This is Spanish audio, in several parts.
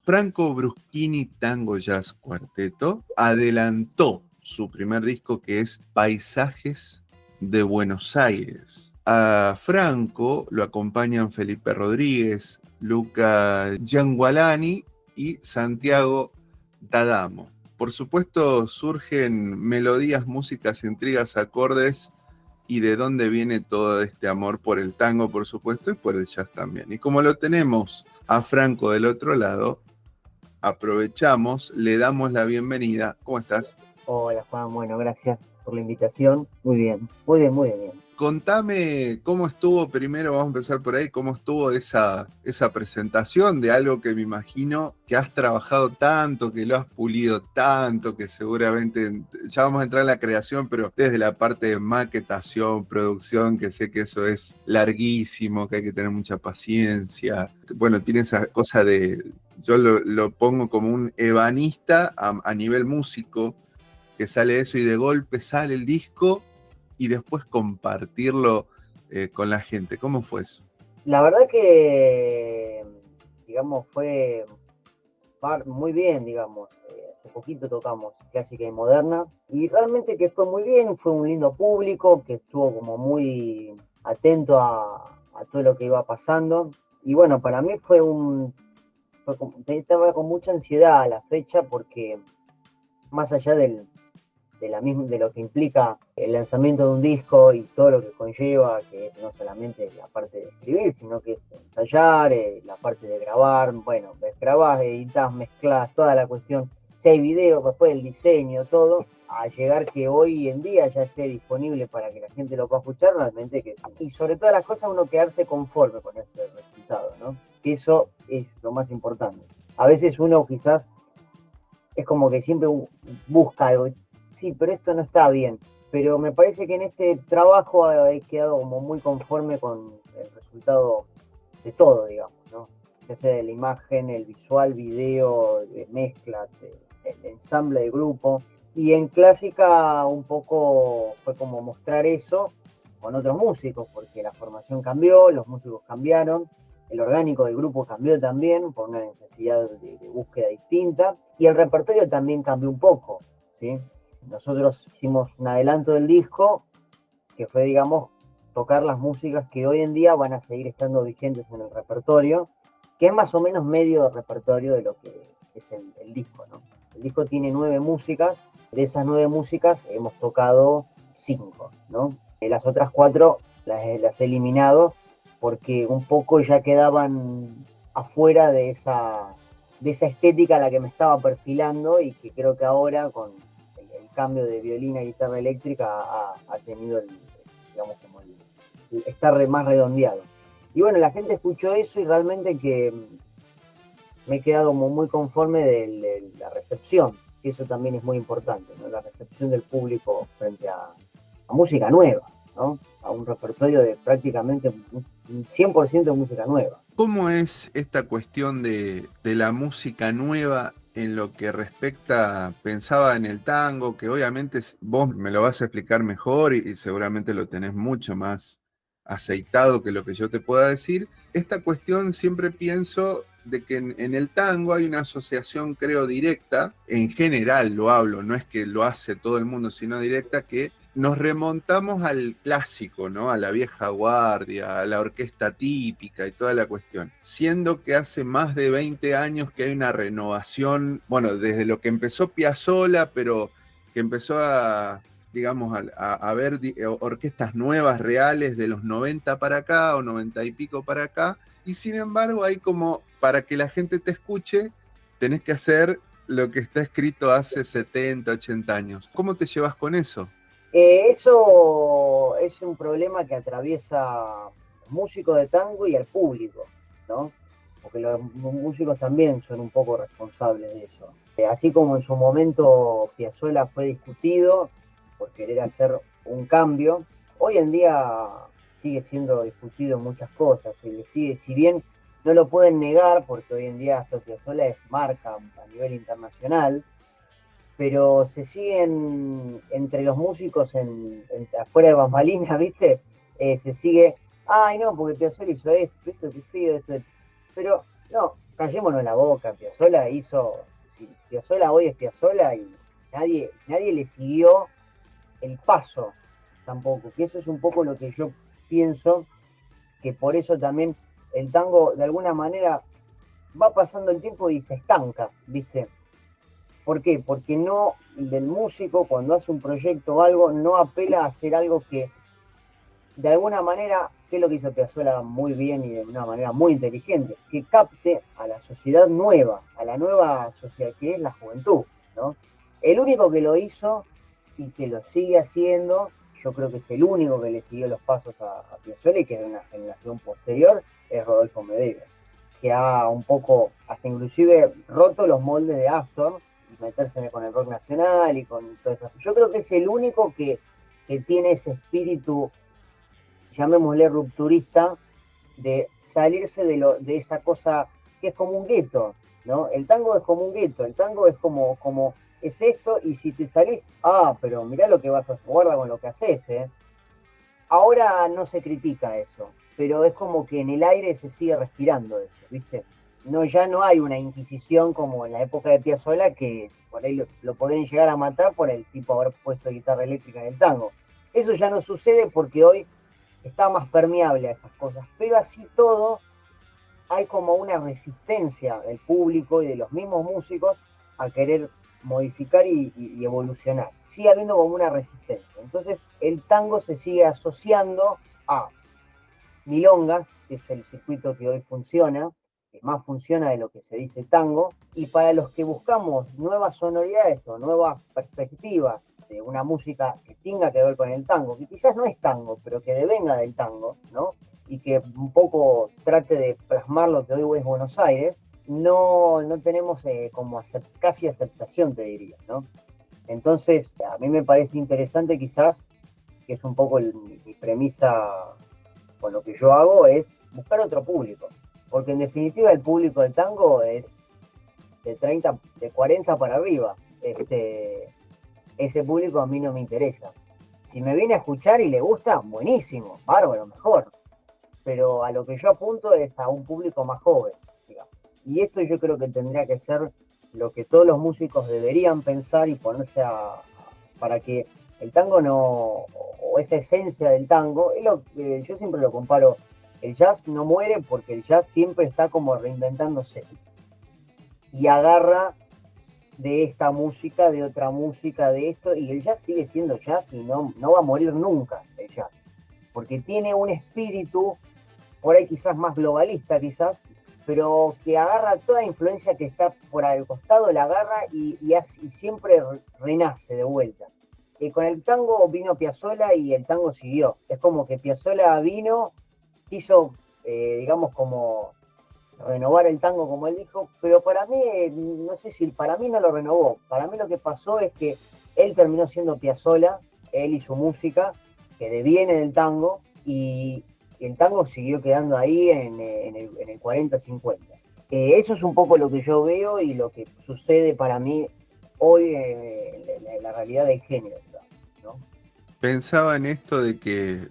Franco Bruschini Tango Jazz Cuarteto adelantó su primer disco, que es Paisajes de Buenos Aires. A Franco lo acompañan Felipe Rodríguez, Luca Giangualani y Santiago D'Adamo. Por supuesto, surgen melodías, músicas, intrigas, acordes y de dónde viene todo este amor por el tango, por supuesto, y por el jazz también. Y como lo tenemos a Franco del otro lado, aprovechamos, le damos la bienvenida. ¿Cómo estás? Hola Juan, bueno, gracias por la invitación. Muy bien, muy bien, muy bien. Contame cómo estuvo, primero vamos a empezar por ahí, cómo estuvo esa presentación de algo que me imagino que has trabajado tanto, que lo has pulido tanto, que seguramente, ya vamos a entrar en la creación, pero desde la parte de maquetación, producción, que sé que eso es larguísimo, que hay que tener mucha paciencia. Bueno, tiene esa cosa de, yo lo pongo como un ebanista a nivel músico, que sale eso y de golpe sale el disco y después compartirlo con la gente. ¿Cómo fue eso? La verdad que, digamos, fue muy bien, digamos. Hace poquito tocamos clásica y moderna y realmente que fue muy bien, fue un lindo público que estuvo como muy atento a todo lo que iba pasando. Y bueno, para mí estaba con mucha ansiedad a la fecha porque más allá de lo que implica el lanzamiento de un disco y todo lo que conlleva, que es no solamente la parte de escribir, sino que es ensayar, la parte de grabar, bueno, grabás, editas, mezclas, toda la cuestión, si hay videos, después el diseño, todo, a llegar que hoy en día ya esté disponible para que la gente lo pueda escuchar, realmente que, y sobre todas las cosas uno quedarse conforme con ese resultado, ¿no? Que eso es lo más importante. A veces uno quizás es como que siempre busca algo, sí, pero esto no está bien. Pero me parece que en este trabajo he quedado como muy conforme con el resultado de todo, digamos, ¿no? Ya sea de la imagen, el visual, video, de mezcla, el ensamble de grupo. Y en clásica un poco fue como mostrar eso con otros músicos, porque la formación cambió, los músicos cambiaron, el orgánico del grupo cambió también por una necesidad de búsqueda distinta, y el repertorio también cambió un poco, ¿sí? Nosotros hicimos un adelanto del disco, que fue, digamos, tocar las músicas que hoy en día van a seguir estando vigentes en el repertorio, que es más o menos medio repertorio de lo que es el disco, ¿no? El disco tiene 9 músicas, de esas 9 músicas hemos tocado 5, ¿no? Las otras 4 las he eliminado porque un poco ya quedaban afuera de esa estética a la que me estaba perfilando y que creo que ahora con el cambio de violín a guitarra eléctrica ha tenido digamos, como el estar más redondeado. Y bueno, la gente escuchó eso y realmente que me he quedado muy conforme de la recepción, que eso también es muy importante, ¿no? La recepción del público frente a música nueva, ¿no? A un repertorio de prácticamente un 100% de música nueva. ¿Cómo es esta cuestión de la música nueva en lo que respecta, pensaba en el tango, que obviamente vos me lo vas a explicar mejor y seguramente lo tenés mucho más aceitado que lo que yo te pueda decir? Esta cuestión siempre pienso de que en el tango hay una asociación, creo, directa, en general lo hablo, no es que lo hace todo el mundo, sino directa, que nos remontamos al clásico, ¿no? A la vieja guardia, a la orquesta típica y toda la cuestión. Siendo que hace más de 20 años que hay una renovación, bueno, desde lo que empezó Piazzolla, pero que empezó digamos, a ver orquestas nuevas, reales, de los 90 para acá o 90 y pico para acá, y sin embargo hay como, para que la gente te escuche, tenés que hacer lo que está escrito hace 70, 80 años. ¿Cómo te llevas con eso? Eso es un problema que atraviesa los músicos de tango y al público, ¿no? Porque los músicos también son un poco responsables de eso. Así como en su momento Piazzolla fue discutido por querer hacer un cambio, hoy en día sigue siendo discutido en muchas cosas. Si bien no lo pueden negar, porque hoy en día hasta Piazzolla es marca a nivel internacional, pero se siguen entre los músicos afuera de bambalinas, ¿viste? Se sigue, ay no, porque Piazzolla hizo esto, qué feo, esto. Pero No, callémonos la boca, Piazzolla hizo, si Piazzolla hoy es Piazzolla y nadie le siguió el paso tampoco, que eso es un poco lo que yo pienso, que por eso también el tango de alguna manera va pasando el tiempo y se estanca, ¿viste? ¿Por qué? Porque no, del músico cuando hace un proyecto o algo, no apela a hacer algo que de alguna manera, que es lo que hizo Piazzolla muy bien y de una manera muy inteligente, que capte a la sociedad nueva, a la nueva sociedad que es la juventud, ¿no? El único que lo hizo y que lo sigue haciendo, yo creo que es el único que le siguió los pasos a Piazzolla y que es de una generación posterior, es Rodolfo Medero, que ha un poco, hasta inclusive roto los moldes de Astor y meterse con el rock nacional y con todo eso. Yo creo que es el único que tiene ese espíritu, llamémosle rupturista, de salirse de esa cosa que es como un gueto, ¿no? El tango es como un gueto, el tango es como es esto, y si te salís, pero mirá lo que vas a hacer, guarda con lo que haces, ¿eh? Ahora no se critica eso, pero es como que en el aire se sigue respirando eso, ¿viste? No, ya no hay una inquisición como en la época de Piazzolla, que por ahí lo podrían llegar a matar por el tipo haber puesto guitarra eléctrica en el tango. Eso ya no sucede porque hoy está más permeable a esas cosas, pero así todo hay como una resistencia del público y de los mismos músicos a querer modificar y evolucionar. Sigue habiendo como una resistencia. Entonces el tango se sigue asociando a milongas, que es el circuito que hoy funciona, que más funciona de lo que se dice tango, y para los que buscamos nuevas sonoridades o nuevas perspectivas de una música que tenga que ver con el tango, que quizás no es tango, pero que devenga del tango, ¿no? Y que un poco trate de plasmar lo que hoy es Buenos Aires, no tenemos como casi aceptación, te diría, ¿no? Entonces, a mí me parece interesante quizás, que es un poco mi premisa con lo que yo hago, es buscar otro público. Porque en definitiva el público del tango es de 30, de 40 para arriba. Ese público a mí no me interesa. Si me viene a escuchar y le gusta, buenísimo, bárbaro, mejor. Pero a lo que yo apunto es a un público más joven, digamos. Y esto yo creo que tendría que ser lo que todos los músicos deberían pensar y ponerse para que el tango no, o esa esencia del tango, es lo que yo siempre lo comparo, el jazz no muere porque el jazz siempre está como reinventándose y agarra de esta música, de otra música, de esto, y el jazz sigue siendo jazz y no va a morir nunca el jazz, porque tiene un espíritu por ahí quizás más globalista quizás, pero que agarra toda influencia que está por al costado, la agarra y siempre renace de vuelta. Con el tango vino Piazzolla y el tango siguió. Es como que Piazzolla vino, quiso, digamos, como renovar el tango, como él dijo, pero para mí, no sé si para mí no lo renovó. Para mí lo que pasó es que él terminó siendo Piazzolla, él y su música, que deviene del tango, y el tango siguió quedando ahí en el 40-50. Eso es un poco lo que yo veo y lo que sucede para mí hoy en la realidad del género, ¿no? Pensaba en esto de que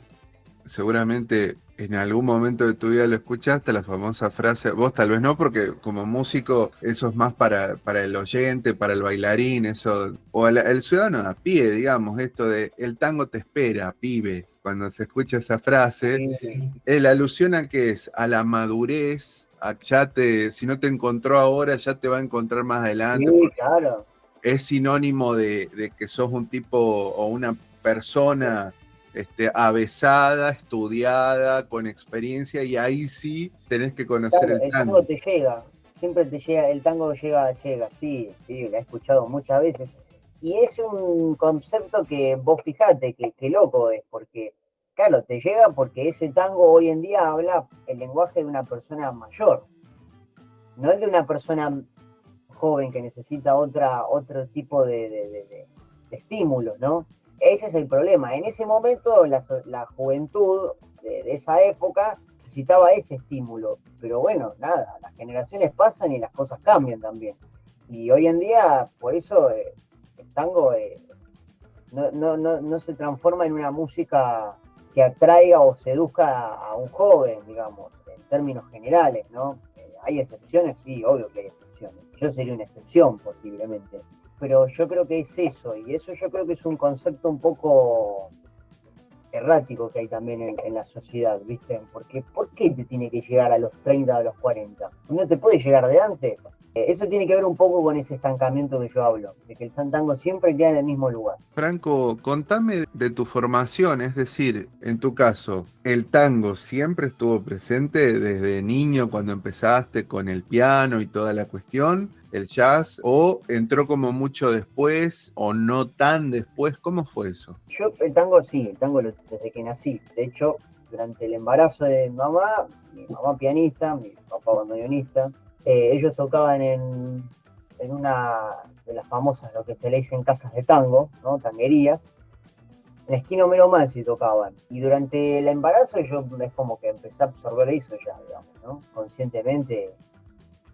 seguramente en algún momento de tu vida lo escuchaste, la famosa frase, vos tal vez no, porque como músico eso es más para el oyente, para el bailarín, eso, o el ciudadano a pie, digamos, esto de el tango te espera, pibe, cuando se escucha esa frase, Sí, la alusión a que es a la madurez, si no te encontró ahora, ya te va a encontrar más adelante, sí, porque claro. es sinónimo de que sos un tipo o una persona avesada, estudiada, con experiencia, y ahí sí tenés que conocer Claro, el el tango tango. te llega, siempre te llega, el tango llega, sí, sí, lo he escuchado muchas veces. Y es un concepto que vos fijate, que loco es, porque, claro, te llega porque ese tango hoy en día habla el lenguaje de una persona mayor, no es de una persona joven que necesita otro tipo de estímulos, ¿no? Ese es el problema. En ese momento la juventud de esa época necesitaba ese estímulo, pero bueno, nada, las generaciones pasan y las cosas cambian también. Y hoy en día, por eso el tango no se transforma en una música que atraiga o seduzca a un joven, digamos, en términos generales, ¿no? ¿Hay excepciones? Sí, obvio que hay excepciones. Yo sería una excepción posiblemente. Pero yo creo que es eso, y eso yo creo que es un concepto un poco errático que hay también en la sociedad, ¿viste? Porque ¿por qué te tiene que llegar a los 30 o a los 40? ¿No te puede llegar de antes? Eso tiene que ver un poco con ese estancamiento que yo hablo, de que el santango siempre queda en el mismo lugar. Franco, contame de tu formación, es decir, en tu caso, ¿el tango siempre estuvo presente desde niño cuando empezaste con el piano y toda la cuestión, el jazz, o entró como mucho después o no tan después? ¿Cómo fue eso? Yo el tango sí, el tango desde que nací. De hecho, durante el embarazo de mi mamá pianista, mi papá bandoneonista, ellos tocaban en una de las famosas, lo que se le dicen casas de tango, ¿no? Tanguerías. En la esquina Homero Mansi tocaban. Y durante el embarazo yo es como que empecé a absorber eso ya, digamos, ¿no? Conscientemente,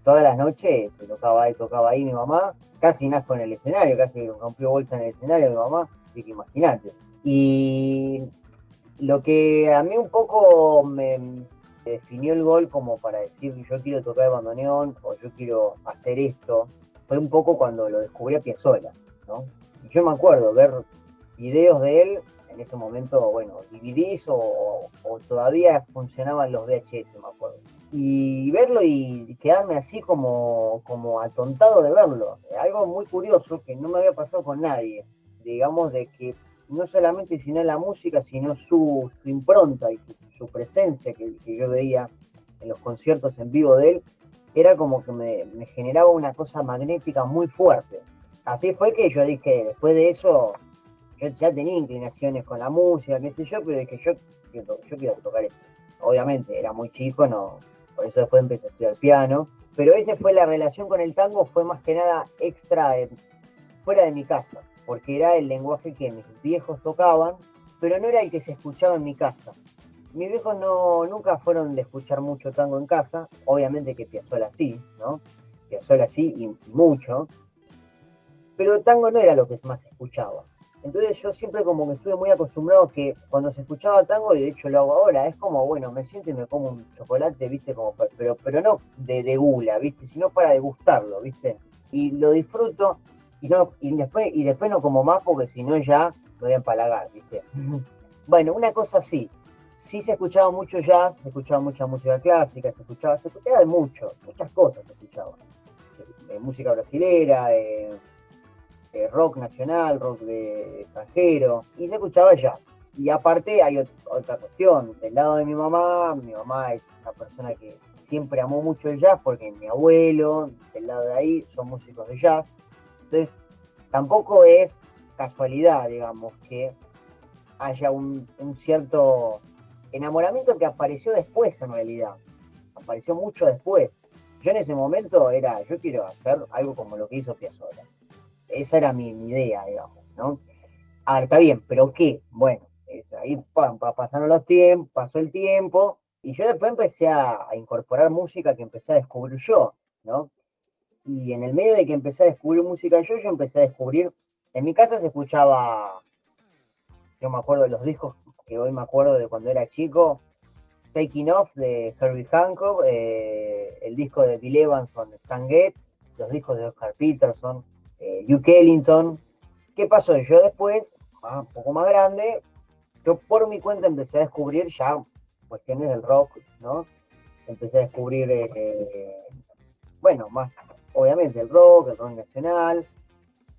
todas las noches se tocaba ahí mi mamá, casi nazco en el escenario, casi rompió bolsa en el escenario mi mamá, así que imagínate. Y lo que a mí un poco me definió el gol como para decir yo quiero tocar el bandoneón o yo quiero hacer esto, fue un poco cuando lo descubrí a Piazzolla, ¿no? Y yo me acuerdo ver videos de él, en ese momento, bueno, DVDs o todavía funcionaban los VHS, me acuerdo. Y verlo y quedarme así como atontado de verlo. Algo muy curioso que no me había pasado con nadie. Digamos de que no solamente sino la música, sino su impronta y su presencia que yo veía en los conciertos en vivo de él, era como que me generaba una cosa magnética muy fuerte. Así fue que yo dije, después de eso, yo ya tenía inclinaciones con la música, qué sé yo, pero dije, yo quiero tocar esto. Obviamente, era muy chico, no, por eso después empecé a estudiar piano, pero esa fue la relación con el tango, fue más que nada extra, fuera de mi casa, porque era el lenguaje que mis viejos tocaban, pero no era el que se escuchaba en mi casa. Mis viejos nunca fueron de escuchar mucho tango en casa, obviamente que Piazzolla sí, ¿no? Piazzolla sí y mucho, pero el tango no era lo que más se escuchaba. Entonces yo siempre como que estuve muy acostumbrado que cuando se escuchaba tango, y de hecho lo hago ahora, es como, bueno, me siento y me como un chocolate, ¿viste? Como, pero no de gula, ¿viste? Sino para degustarlo, ¿viste? Y lo disfruto y después no como más porque si no ya me voy a empalagar, ¿viste? Bueno, una cosa sí, sí se escuchaba mucho jazz, se escuchaba mucha música clásica, se escuchaba de muchas cosas se escuchaba. De música brasilera, rock nacional, rock de extranjero, y se escuchaba jazz. Y aparte hay otra cuestión, del lado de mi mamá es una persona que siempre amó mucho el jazz porque mi abuelo, del lado de ahí, son músicos de jazz. Entonces, tampoco es casualidad, digamos, que haya un cierto enamoramiento que apareció después en realidad, apareció mucho después. Yo en ese momento yo quiero hacer algo como lo que hizo Piazzolla. Esa era mi idea, digamos, ¿no? Ah, está bien, pero ¿qué? Bueno, ahí pasaron los tiempos, pasó el tiempo, y yo después empecé a incorporar música que empecé a descubrir yo, ¿no? Y en el medio de que empecé a descubrir música yo empecé a descubrir, en mi casa se escuchaba, yo me acuerdo de los discos que hoy me acuerdo de cuando era chico, Taking Off de Herbie Hancock, el disco de Bill Evans con Stan Getz, los discos de Oscar Peterson, Duke Ellington. ¿Qué pasó? Yo después, un poco más grande, yo por mi cuenta empecé a descubrir ya cuestiones del rock, ¿no? Empecé a descubrir, bueno, más, obviamente el rock nacional,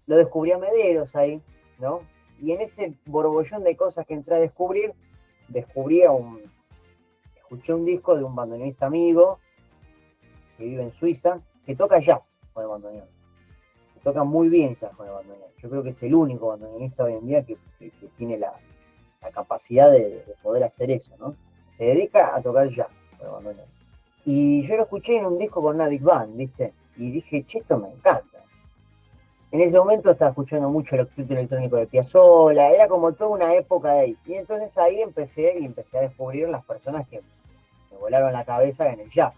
lo descubrí a Mederos ahí, ¿no? Y en ese borbollón de cosas que entré a descubrir, descubrí escuché un disco de un bandoneonista amigo que vive en Suiza, que toca jazz con el bandoneón. Toca muy bien jazz con el bandoneón. Yo creo que es el único bandoneonista hoy en día que tiene la capacidad de poder hacer eso, ¿no? Se dedica a tocar jazz con el bandoneón. Y yo lo escuché en un disco con una big band, ¿viste? Y dije, che, esto me encanta. En ese momento estaba escuchando mucho el octeto electrónico de Piazzolla, era como toda una época de ahí. Y entonces ahí empecé a descubrir las personas que me volaron la cabeza en el jazz.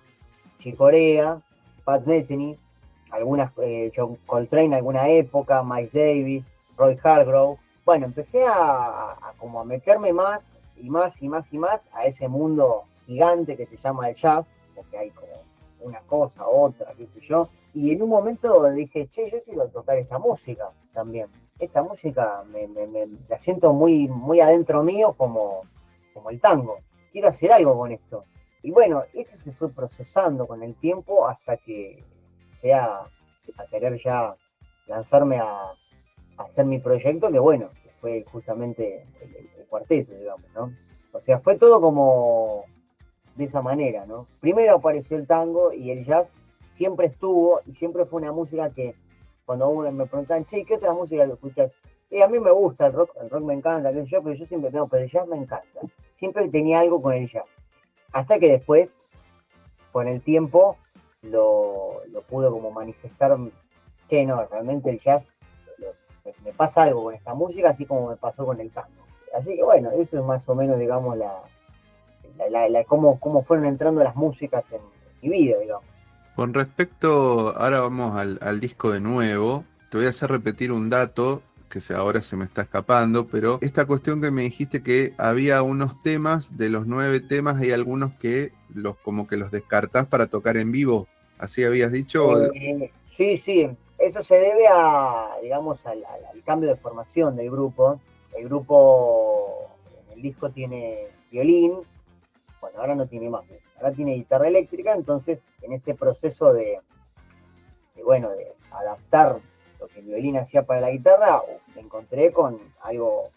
Chick Corea, Pat Metheny, algunas, John Coltrane en alguna época, Miles Davis, Roy Hargrove. Bueno, empecé como a meterme más y más y más y más a ese mundo gigante que se llama el jazz, porque hay como una cosa, otra, qué sé yo. Y en un momento dije, che, yo quiero tocar esta música también. Esta música la siento muy, muy adentro mío como el tango. Quiero hacer algo con esto. Y bueno, esto se fue procesando con el tiempo hasta que sea a querer ya lanzarme a hacer mi proyecto, que bueno, que fue justamente el cuarteto, digamos, ¿no? O sea, fue todo como de esa manera, ¿no? Primero apareció el tango y el jazz siempre estuvo y siempre fue una música que cuando uno me preguntan, che, ¿qué otra música escuchas? A mí me gusta el rock me encanta, qué sé yo, pero yo siempre, no, pero el jazz me encanta. Siempre tenía algo con el jazz. Hasta que después, con el tiempo, lo pude como manifestar, que no, realmente el jazz, me pasa algo con esta música, así como me pasó con el tango. Así que bueno, eso es más o menos, digamos, cómo fueron entrando las músicas en mi vida, digamos. Con respecto, ahora vamos al disco de nuevo, te voy a hacer repetir un dato que ahora se me está escapando, pero esta cuestión que me dijiste que había unos temas, de los 9 temas, hay algunos que como que los descartás para tocar en vivo, ¿así habías dicho? Sí, sí, eso se debe digamos, al cambio de formación del grupo. El grupo en el disco tiene violín, bueno, ahora no tiene más, ahora tiene guitarra eléctrica, entonces en ese proceso bueno, de adaptar lo que el violín hacía para la guitarra, me encontré con algo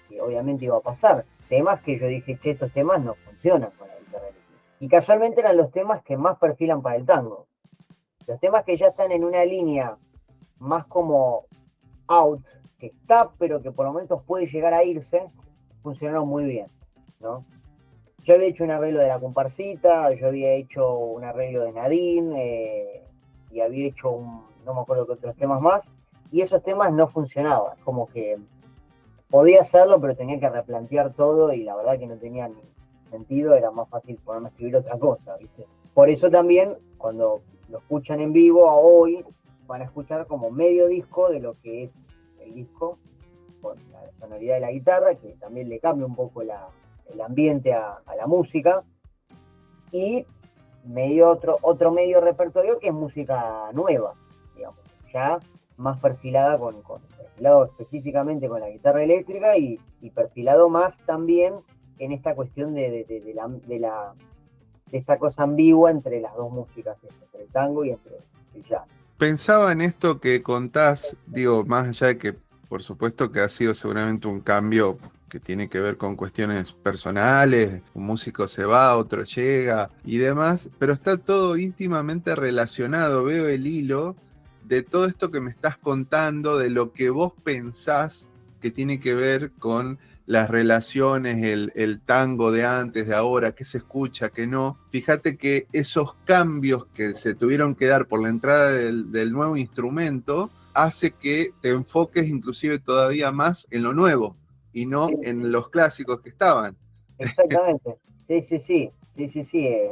que obviamente iba a pasar. Temas que yo dije, che, estos temas no funcionan con la guitarra eléctrica. Y casualmente eran los temas que más perfilan para el tango. Los temas que ya están en una línea más como out, que está, pero que por momentos puede llegar a irse, funcionaron muy bien, ¿no? Yo había hecho un arreglo de La Comparsita, yo había hecho un arreglo de Nadine, y había hecho no me acuerdo qué otros temas más, y esos temas no funcionaban, como que podía hacerlo, pero tenía que replantear todo y la verdad que no tenía ni sentido, era más fácil ponerme a escribir otra cosa, ¿viste? Por eso también, cuando lo escuchan en vivo, a hoy, van a escuchar como medio disco de lo que es el disco, con la sonoridad de la guitarra, que también le cambia un poco el ambiente a la música, y otro medio repertorio que es música nueva, digamos, ya más perfilado específicamente con la guitarra eléctrica y perfilado más también en esta cuestión de esta cosa ambigua entre las dos músicas, entre el tango y entre el jazz. Pensaba en esto que contás, digo, más allá de que por supuesto que ha sido seguramente un cambio que tiene que ver con cuestiones personales, un músico se va, otro llega y demás, pero está todo íntimamente relacionado, veo el hilo de todo esto que me estás contando, de lo que vos pensás que tiene que ver con las relaciones, el tango de antes, de ahora, qué se escucha, qué no. Fíjate que esos cambios que se tuvieron que dar por la entrada del nuevo instrumento hace que te enfoques inclusive todavía más en lo nuevo y no Sí, en los clásicos que estaban. exactamente, sí,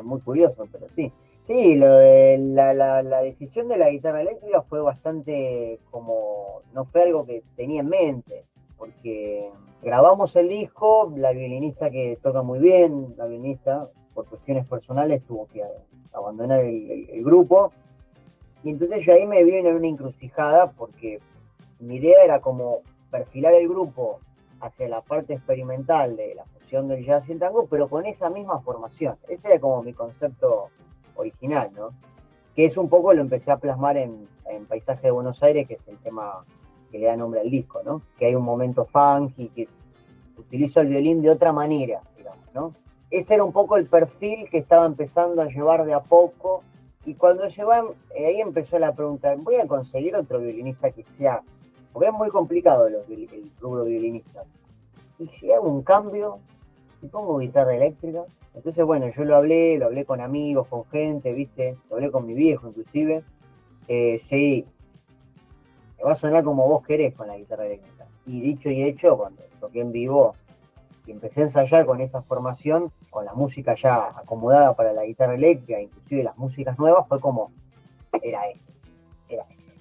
muy curioso, pero sí. Sí, lo de la decisión de la guitarra eléctrica fue bastante como, no fue algo que tenía en mente, porque grabamos el disco, la violinista que toca muy bien, la violinista por cuestiones personales tuvo que abandonar el grupo, y entonces yo ahí me vi en una encrucijada porque mi idea era como perfilar el grupo hacia la parte experimental de la fusión del jazz y el tango, pero con esa misma formación. Ese era como mi concepto original, ¿no? Que es un poco lo empecé a plasmar en Paisaje de Buenos Aires, que es el tema que le da nombre al disco, ¿no? Que hay un momento funky, que utilizo el violín de otra manera, digamos, ¿no? Ese era un poco el perfil que estaba empezando a llevar de a poco, y cuando llevan, ahí empezó la pregunta, ¿voy a conseguir otro violinista que sea? Porque es muy complicado el rubro violinista. Y si hago un cambio, y pongo guitarra eléctrica, entonces bueno, yo lo hablé con amigos, con gente, ¿viste? Lo hablé con mi viejo inclusive. Sí, me va a sonar como vos querés con la guitarra eléctrica. Y dicho y hecho, cuando toqué en vivo y empecé a ensayar con esa formación, con la música ya acomodada para la guitarra eléctrica, inclusive las músicas nuevas, fue como, era esto, era esto.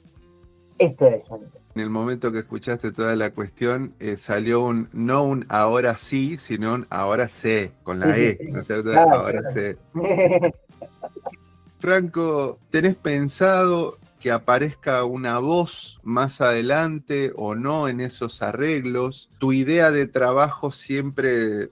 Esto era el sonido. En el momento que escuchaste toda la cuestión, salió no un ahora sí, sino un ahora sé, con Sí, la sí, E, ¿no sí. es cierto? Claro, Ahora sé. claro. Franco, ¿tenés pensado que aparezca una voz más adelante o no en esos arreglos? ¿Tu idea de trabajo siempre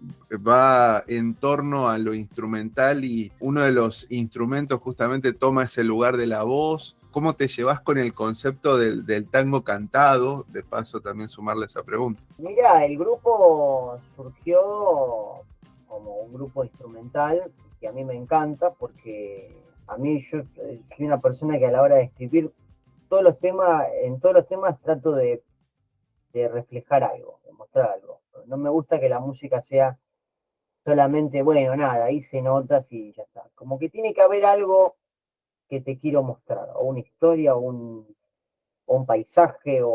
va en torno a lo instrumental y uno de los instrumentos justamente toma ese lugar de la voz? ¿Cómo te llevas con el concepto del tango cantado? De paso también sumarle esa pregunta. Mira, el grupo surgió como un grupo instrumental que a mí me encanta porque a mí yo soy una persona que a la hora de escribir en todos los temas trato de reflejar algo, de mostrar algo. No me gusta que la música sea solamente, bueno, nada, hice notas y ya está. Como que tiene que haber algo que te quiero mostrar, o una historia, o un paisaje, o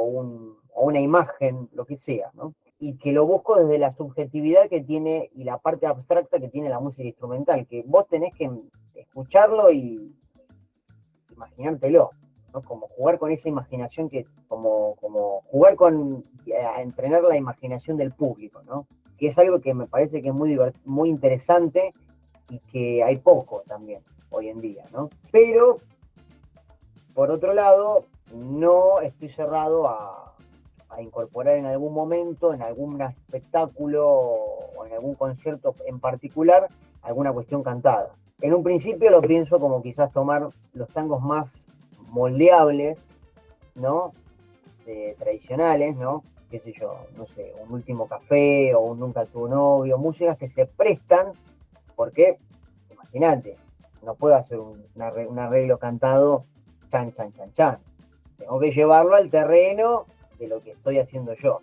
una imagen, lo que sea, ¿no? Y que lo busco desde la subjetividad que tiene y la parte abstracta que tiene la música instrumental, que vos tenés que escucharlo y imaginártelo, ¿no? Como jugar con esa imaginación como jugar a entrenar la imaginación del público, ¿no? Que es algo que me parece que es muy interesante y que hay poco también hoy en día, ¿no? Pero, por otro lado, no estoy cerrado a incorporar en algún momento, en algún espectáculo o en algún concierto en particular, alguna cuestión cantada. En un principio lo pienso como quizás tomar los tangos más moldeables, ¿no? Tradicionales, ¿no? Qué sé yo, no sé, un último café o un nunca tuvo novio, músicas que se prestan, porque, imagínate, no puedo hacer un arreglo cantado chan, chan, chan, chan. Tengo que llevarlo al terreno de lo que estoy haciendo yo.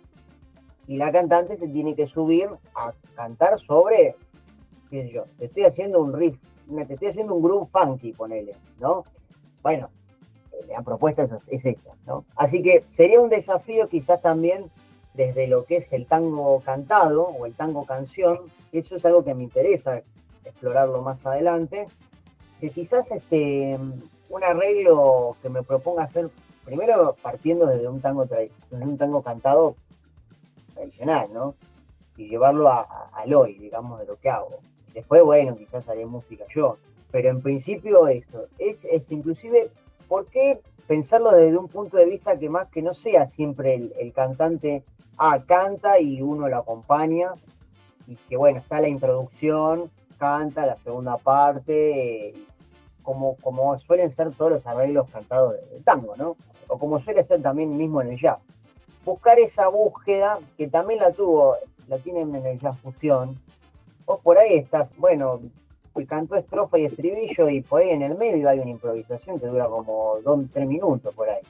Y la cantante se tiene que subir a cantar sobre, qué sé yo, te estoy haciendo un riff, te estoy haciendo un groove funky, ponele, ¿no? Bueno, la propuesta es esa, ¿no? Así que sería un desafío quizás también desde lo que es el tango cantado o el tango canción, eso es algo que me interesa explorarlo más adelante, que quizás un arreglo que me proponga hacer, primero partiendo desde un tango cantado tradicional, ¿no? Y llevarlo al hoy, digamos, de lo que hago. Después, bueno, quizás haré música yo, pero en principio eso, es inclusive, ¿por qué pensarlo desde un punto de vista que más que no sea siempre el cantante, canta y uno lo acompaña, y que bueno, está la introducción, canta la segunda parte, como suelen ser todos los arreglos cantados del tango, ¿no? O como suele ser también mismo en el jazz. Buscar esa búsqueda, que también la tienen en el jazz fusión. Vos por ahí estás, bueno, cantó estrofa y estribillo y por ahí en el medio hay una improvisación que dura como 2-3 minutos por ahí.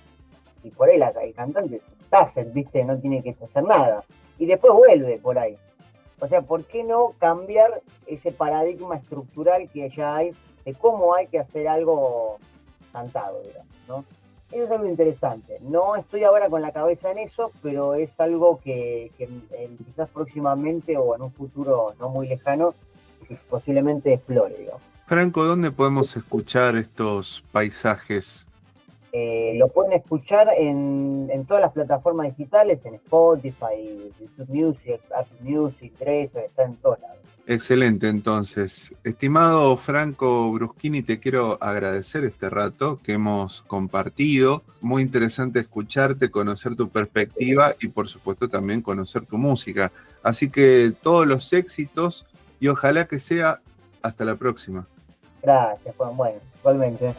Y por ahí el cantante está, ¿viste? No tiene que hacer nada. Y después vuelve por ahí. O sea, ¿por qué no cambiar ese paradigma estructural que ya hay de cómo hay que hacer algo cantado, digamos, ¿no? Eso es algo interesante. No estoy ahora con la cabeza en eso, pero es algo que quizás próximamente o en un futuro no muy lejano, posiblemente explore, digamos. Franco, ¿dónde podemos escuchar estos paisajes? Lo pueden escuchar en todas las plataformas digitales, en Spotify, YouTube Music, Apple Music, Deezer, está en todos lados. Excelente, entonces. Estimado Franco Bruschini, te quiero agradecer este rato que hemos compartido. Muy interesante escucharte, conocer tu perspectiva y por supuesto también conocer tu música. Así que todos los éxitos y ojalá que sea hasta la próxima. Gracias, Juan. Bueno, igualmente.